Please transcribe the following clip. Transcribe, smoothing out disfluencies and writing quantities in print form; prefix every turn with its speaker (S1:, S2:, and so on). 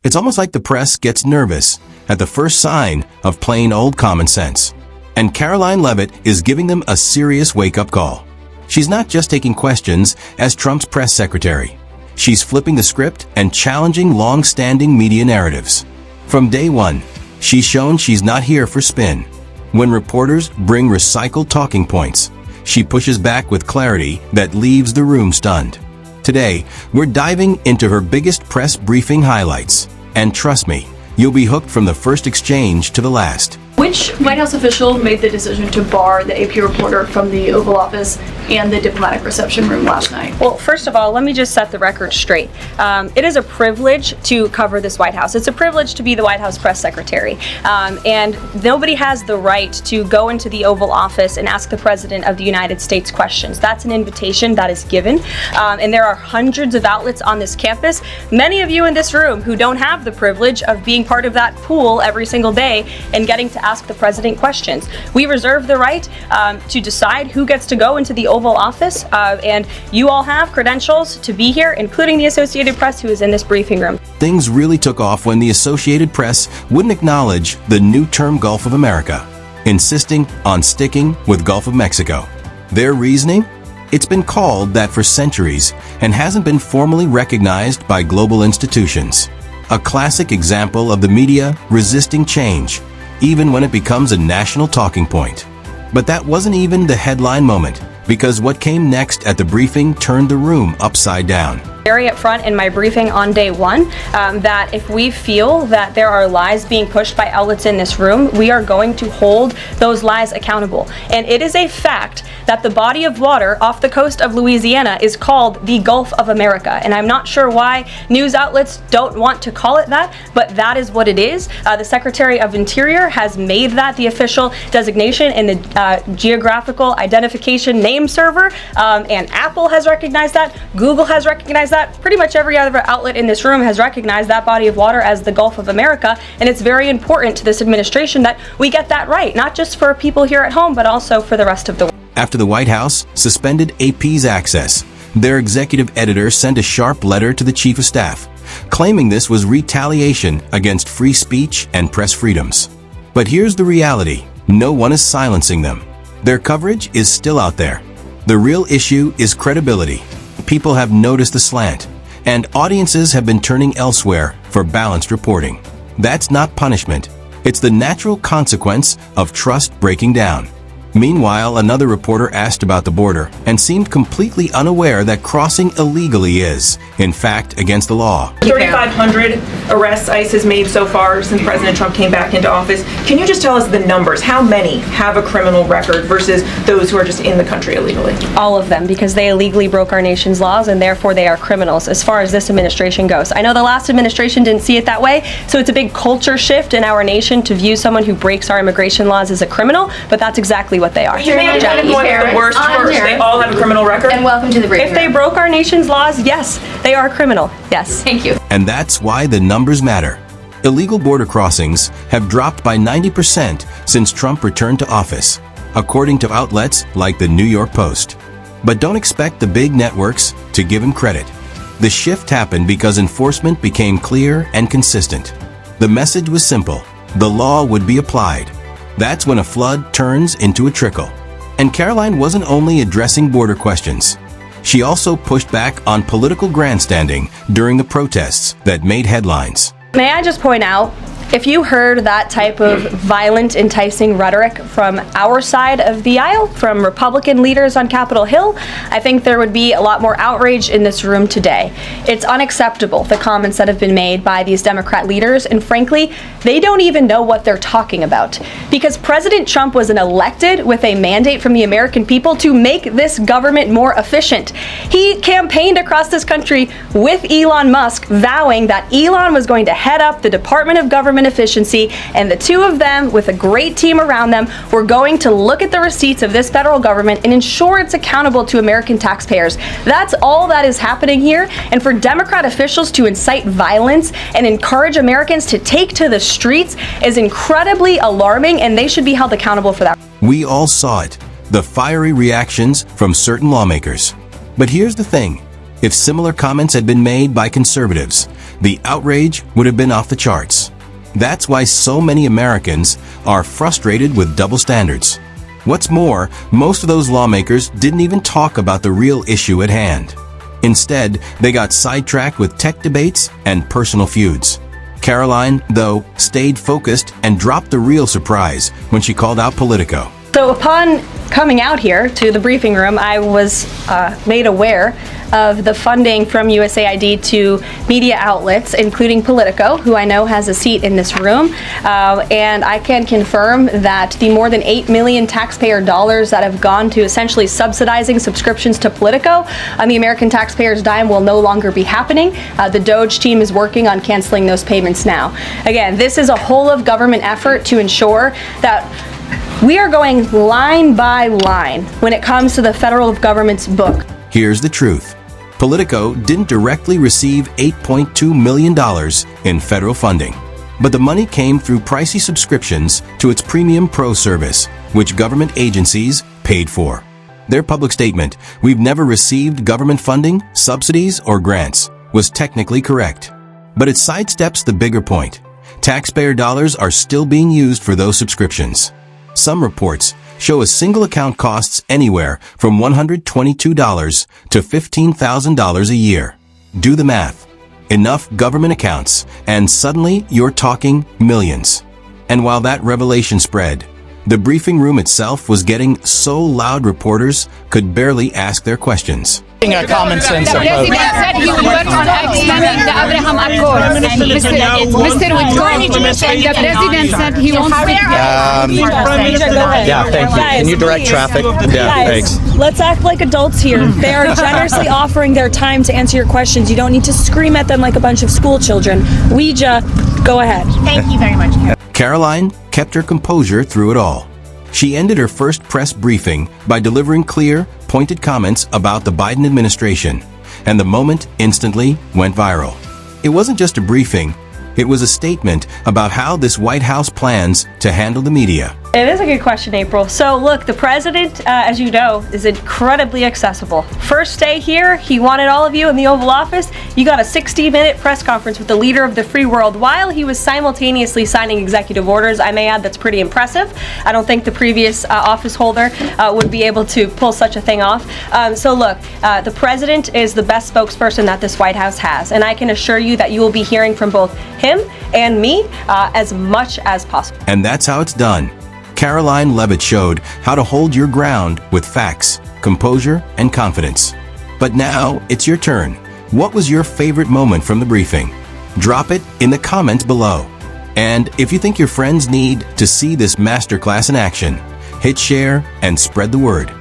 S1: It's almost like the press gets nervous at the first sign of plain old common sense. And Karoline Leavitt is giving them a serious wake-up call. She's not just taking questions as Trump's press secretary. She's flipping the script and challenging long-standing media narratives. From day one, she's shown she's not here for spin. When reporters bring recycled talking points, she pushes back with clarity that leaves the room stunned. Today, we're diving into her biggest press briefing highlights. And trust me, you'll be hooked from the first exchange to the last.
S2: Which White House official made the decision to bar the AP reporter from the Oval Office and the diplomatic reception room last night?
S3: Well, first of all, let me just set the record straight. It is a privilege to cover this White House. It's a privilege to be the White House press secretary. And nobody has the right to go into the Oval Office and ask the President of the United States questions. That's an invitation that is given. And there are hundreds of outlets on this campus, many of you in this room who don't have the privilege of being part of that pool every single day and getting to ask the President questions. We reserve the right to decide who gets to go into the Oval Office, and you all have credentials to be here, including the Associated Press, who is in this briefing room.
S1: Things really took off when the Associated Press wouldn't acknowledge the new term Gulf of America, insisting on sticking with Gulf of Mexico. Their reasoning? It's been called that for centuries and hasn't been formally recognized by global institutions. A classic example of the media resisting change, even when it becomes a national talking point. But that wasn't even the headline moment, because what came next at the briefing turned the room upside down.
S3: Very upfront in my briefing on day one that if we feel that there are lies being pushed by outlets in this room, we are going to hold those lies accountable. And it is a fact that the body of water off the coast of Louisiana is called the Gulf of America. And I'm not sure why news outlets don't want to call it that, but that is what it is. The Secretary of Interior has made that the official designation in the geographical identification name server, and Apple has recognized that, Google has recognized that. Pretty much every other outlet in this room has recognized that body of water as the Gulf of America, and it's very important to this administration that we get that right, not just for people here at home, but also for the rest of the world.
S1: After the White House suspended AP's access, their executive editor sent a sharp letter to the chief of staff, claiming this was retaliation against free speech and press freedoms. But here's the reality: no one is silencing them. Their coverage is still out there. The real issue is credibility. People have noticed the slant, and audiences have been turning elsewhere for balanced reporting. That's not punishment. It's the natural consequence of trust breaking down. Meanwhile, another reporter asked about the border and seemed completely unaware that crossing illegally is, in fact, against the law.
S4: 3,500 arrests ICE has made so far since President Trump came back into office. Can you just tell us the numbers? How many have a criminal record versus those who are just in the country illegally?
S3: All of them, because they illegally broke our nation's laws and therefore they are criminals as far as this administration goes. I know the last administration didn't see it that way, so it's a big culture shift in our nation to view someone who breaks our immigration laws as a criminal, but that's exactly what they are.
S4: You made the worst first. They all have a criminal record.
S2: And welcome to the briefing
S3: If they broke our nation's laws, yes, they are criminal. Yes.
S2: Thank you.
S1: And that's why the numbers matter. Illegal border crossings have dropped by 90% since Trump returned to office, according to outlets like the New York Post. But don't expect the big networks to give him credit. The shift happened because enforcement became clear and consistent. The message was simple: the law would be applied. That's when a flood turns into a trickle. And Karoline wasn't only addressing border questions. She also pushed back on political grandstanding during the protests that made headlines.
S3: May I just point out, if you heard that type of violent, enticing rhetoric from our side of the aisle, from Republican leaders on Capitol Hill, I think there would be a lot more outrage in this room today. It's unacceptable, the comments that have been made by these Democrat leaders, and frankly, they don't even know what they're talking about. Because President Trump was elected with a mandate from the American people to make this government more efficient. He campaigned across this country with Elon Musk, vowing that Elon was going to head up the Department of Government Efficiency, and the two of them, with a great team around them, were going to look at the receipts of this federal government and ensure it's accountable to American taxpayers. That's all that is happening here, and for Democrat officials to incite violence and encourage Americans to take to the streets is incredibly alarming, and they should be held accountable for that.
S1: We all saw it, the fiery reactions from certain lawmakers. But here's the thing: if similar comments had been made by conservatives, the outrage would have been off the charts. That's why so many Americans are frustrated with double standards. What's more, most of those lawmakers didn't even talk about the real issue at hand. Instead, they got sidetracked with tech debates and personal feuds. Karoline, though, stayed focused and dropped the real surprise when she called out Politico.
S3: So upon coming out here to the briefing room, I was made aware of the funding from USAID to media outlets, including Politico, who I know has a seat in this room. And I can confirm that the more than $8 million taxpayer dollars that have gone to essentially subsidizing subscriptions to Politico on the American taxpayers' dime will no longer be happening. The DOJ team is working on canceling those payments now. Again, this is a whole of government effort to ensure that we are going line by line when it comes to the federal government's book.
S1: Here's the truth. Politico didn't directly receive $8.2 million in federal funding, but the money came through pricey subscriptions to its Premium Pro service, which government agencies paid for. Their public statement, "We've never received government funding, subsidies, or grants," was technically correct. But it sidesteps the bigger point. Taxpayer dollars are still being used for those subscriptions. Some reports show a single account costs anywhere from $122 to $15,000 a year. Do the math. Enough government accounts, and suddenly you're talking millions. And while that revelation spread, the briefing room itself was getting so loud reporters could barely ask their questions.
S5: A common sense
S6: The
S5: approach.
S6: president said he will work on extending the Abraham Accord. Mr. Whitcomb, the president said he won't speak.
S5: Yeah, thank you. Can you direct traffic? Yeah, thanks.
S3: Let's act like adults here. They are generously offering their time to answer your questions. You don't need to scream at them like a bunch of school children. Go ahead.
S6: Thank you very much.
S1: Karoline kept her composure through it all. She ended her first press briefing by delivering clear, pointed comments about the Biden administration, and the moment instantly went viral. It wasn't just a briefing, it was a statement about how this White House plans to handle the media.
S3: It is a good question, April. So look, the president, as you know, is incredibly accessible. First day here, he wanted all of you in the Oval Office. You got a 60-minute press conference with the leader of the free world while he was simultaneously signing executive orders. I may add that's pretty impressive. I don't think the previous office holder would be able to pull such a thing off. So look, the president is the best spokesperson that this White House has, and I can assure you that you will be hearing from both him and me as much as possible.
S1: And that's how it's done. Karoline Leavitt showed how to hold your ground with facts, composure, and confidence. But now it's your turn. What was your favorite moment from the briefing? Drop it in the comments below. And if you think your friends need to see this masterclass in action, hit share and spread the word.